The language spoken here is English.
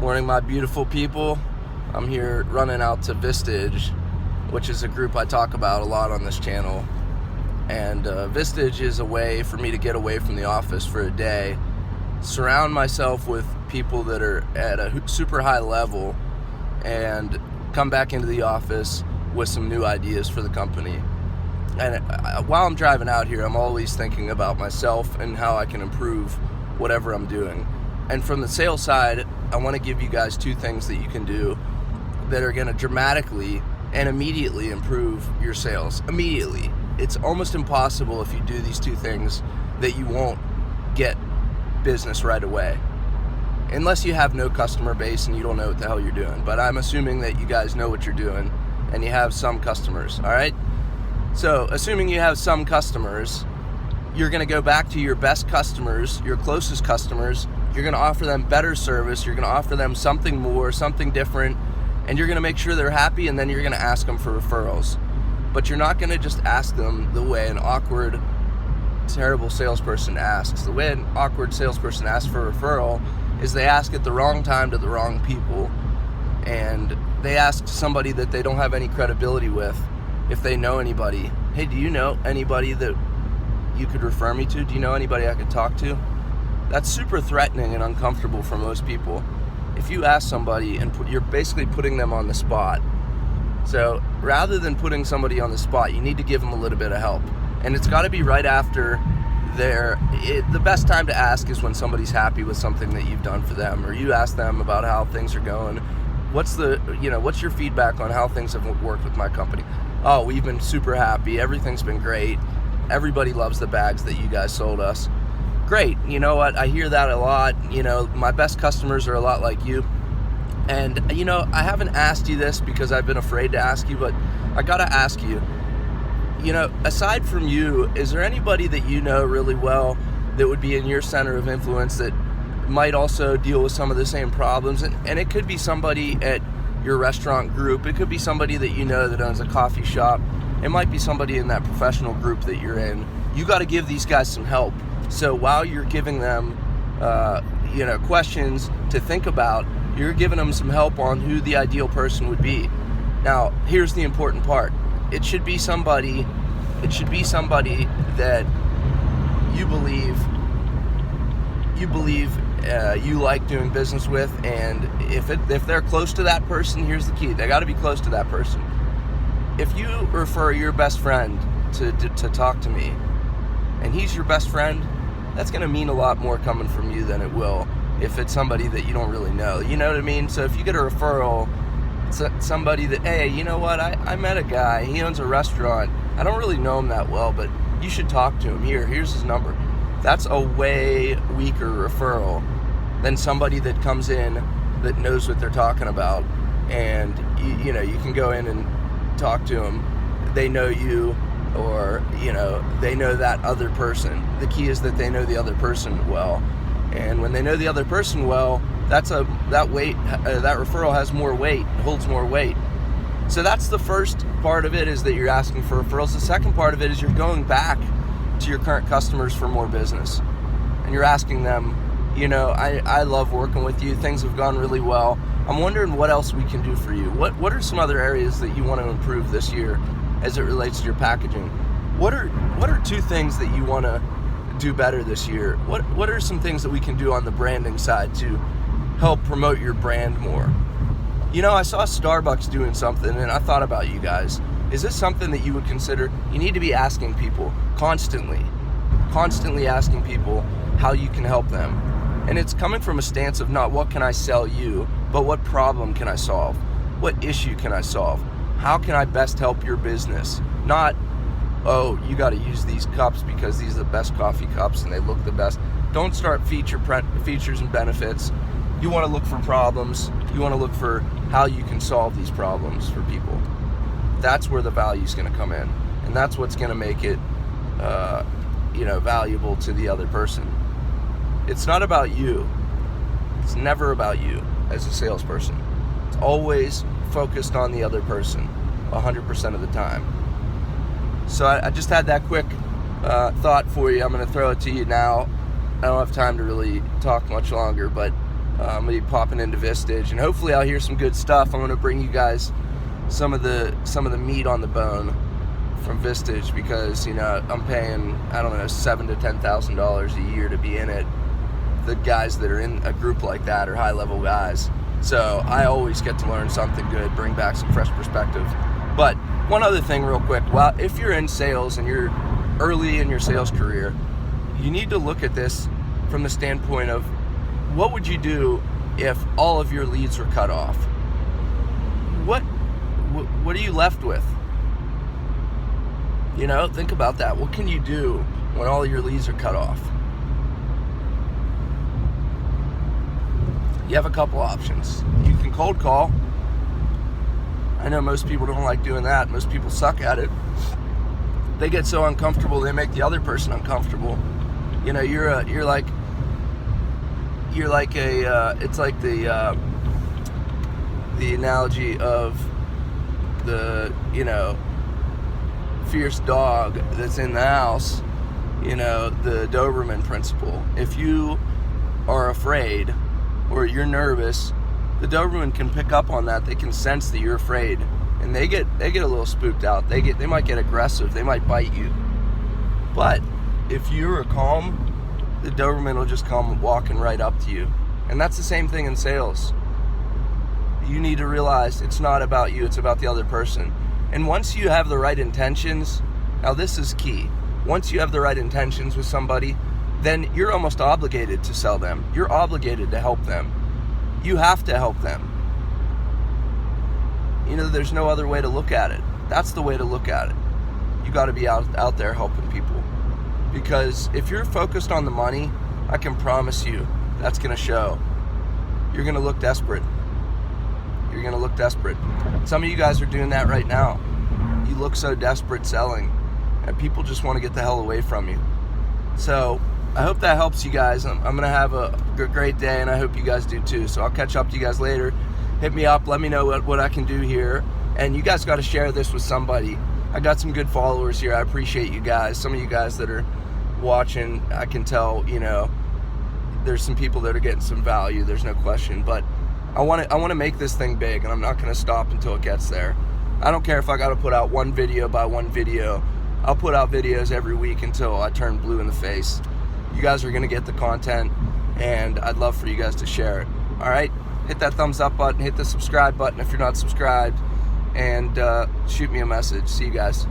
Morning, my beautiful people. I'm here running out to Vistage, which is a group I talk about a lot on this channel. And Vistage is a way for me to get away from the office for a day, surround myself with people that are at a super high level, and come back into the office with some new ideas for the company. And while I'm driving out here, I'm always thinking about myself and how I can improve whatever I'm doing. And from the sales side, I want to give you guys two things that you can do that are going to dramatically and immediately improve your sales. Immediately. It's almost impossible if you do these two things that you won't get business right away. Unless you have no customer base and you don't know what the hell you're doing. But I'm assuming that you guys know what you're doing and you have some customers, all right? So, assuming you have some customers, you're going to go back to your best customers, your closest customers. You're going to offer them better service. You're going to offer them something more, something different, and you're going to make sure they're happy, and then you're going to ask them for referrals. But you're not going to just ask them the way an awkward, terrible salesperson asks. The way an awkward salesperson asks for a referral is they ask at the wrong time to the wrong people, and they ask somebody that they don't have any credibility with if they know anybody. Hey, do you know anybody that you could refer me to? Do you know anybody I could talk to? That's super threatening and uncomfortable for most people. If you ask somebody and you're basically putting them on the spot. So rather than putting somebody on the spot, you need to give them a little bit of help. And it's got to be right after the best time to ask is when somebody's happy with something that you've done for them, or you ask them about how things are going. What's your feedback on how things have worked with my company? Oh, we've been super happy. Everything's been great. Everybody loves the bags that you guys sold us. Great. You know what? I hear that a lot. My best customers are a lot like you. And, I haven't asked you this because I've been afraid to ask you, but I got to ask you, aside from you, is there anybody that you know really well that would be in your center of influence that might also deal with some of the same problems? And it could be somebody at your restaurant group. It could be somebody that you know that owns a coffee shop. It might be somebody in that professional group that you're in. You got to give these guys some help. So while you're giving them, questions to think about, you're giving them some help on who the ideal person would be. Now, here's the important part. It should be somebody that you believe you like doing business with, and if they're close to that person, here's the key. They got to be close to that person. If you refer your best friend to talk to me, and he's your best friend, that's going to mean a lot more coming from you than it will if it's somebody that you don't really know. You know what I mean? So if you get a referral, somebody that, hey, you know what, I met a guy, he owns a restaurant. I don't really know him that well, but you should talk to him. Here's his number. That's a way weaker referral than somebody that comes in that knows what they're talking about, and you can go in and talk to them. They know you, or they know that other person. The key is that they know the other person well, and when they know the other person well, that referral has more weight, holds more weight. So that's the first part of it, is that you're asking for referrals. The second part of it is you're going back to your current customers for more business, and you're asking them, I love working with you. Things have gone really well. I'm wondering what else we can do for you. What are some other areas that you want to improve this year as it relates to your packaging? What are two things that you want to do better this year? What are some things that we can do on the branding side to help promote your brand more? I saw Starbucks doing something, and I thought about you guys. Is this something that you would consider? You need to be asking people constantly asking people how you can help them. And it's coming from a stance of not what can I sell you, but what problem can I solve? What issue can I solve? How can I best help your business? Not, oh, you got to use these cups because these are the best coffee cups and they look the best. Don't start features and benefits. You want to look for problems. You want to look for how you can solve these problems for people. That's where the value is going to come in, and that's what's going to make it, valuable to the other person. It's not about you. It's never about you as a salesperson. It's always focused on the other person 100% of the time. So I just had that quick thought for you. I'm going to throw it to you now. I don't have time to really talk much longer, but I'm gonna be popping into Vistage, and hopefully I'll hear some good stuff. I'm gonna bring you guys some of the meat on the bone from Vistage, because I'm paying, I don't know, $7,000 to $10,000 a year to be in it. The guys that are in a group like that are high level guys, so I always get to learn something good, bring back some fresh perspective. But one other thing real quick, well, if you're in sales and you're early in your sales career, you need to look at this from the standpoint of, what would you do if all of your leads were cut off? What are you left with? Think about that. What can you do when all of your leads are cut off? You have a couple options. You can cold call. I know most people don't like doing that. Most people suck at it. They get so uncomfortable, they make the other person uncomfortable. It's like the analogy of the fierce dog that's in the house, the Doberman principle. If you are afraid or you're nervous, the Doberman can pick up on that. They can sense that you're afraid, and they get a little spooked out. They might get aggressive. They might bite you. But if you're calm, the Doberman will just come walking right up to you. And that's the same thing in sales. You need to realize it's not about you, it's about the other person. And once you have the right intentions, now this is key. Once you have the right intentions with somebody, then you're almost obligated to sell them. You're obligated to help them. You have to help them. There's no other way to look at it. That's the way to look at it. You got to be out there helping people. Because if you're focused on the money, I can promise you that's going to show. You're going to look desperate. You're going to look desperate. Some of you guys are doing that right now. You look so desperate selling, and people just want to get the hell away from you. So I hope that helps you guys. I'm going to have a great day, and I hope you guys do too. So I'll catch up to you guys later. Hit me up. Let me know what I can do here. And you guys got to share this with somebody. I got some good followers here. I appreciate you guys. Some of you guys that are watching, I can tell, there's some people that are getting some value. There's no question. But I want to make this thing big, and I'm not going to stop until it gets there. I don't care if I got to put out one video by one video. I'll put out videos every week until I turn blue in the face. You guys are going to get the content, and I'd love for you guys to share it. All right? Hit that thumbs up button. Hit the subscribe button if you're not subscribed, and shoot me a message. See you guys.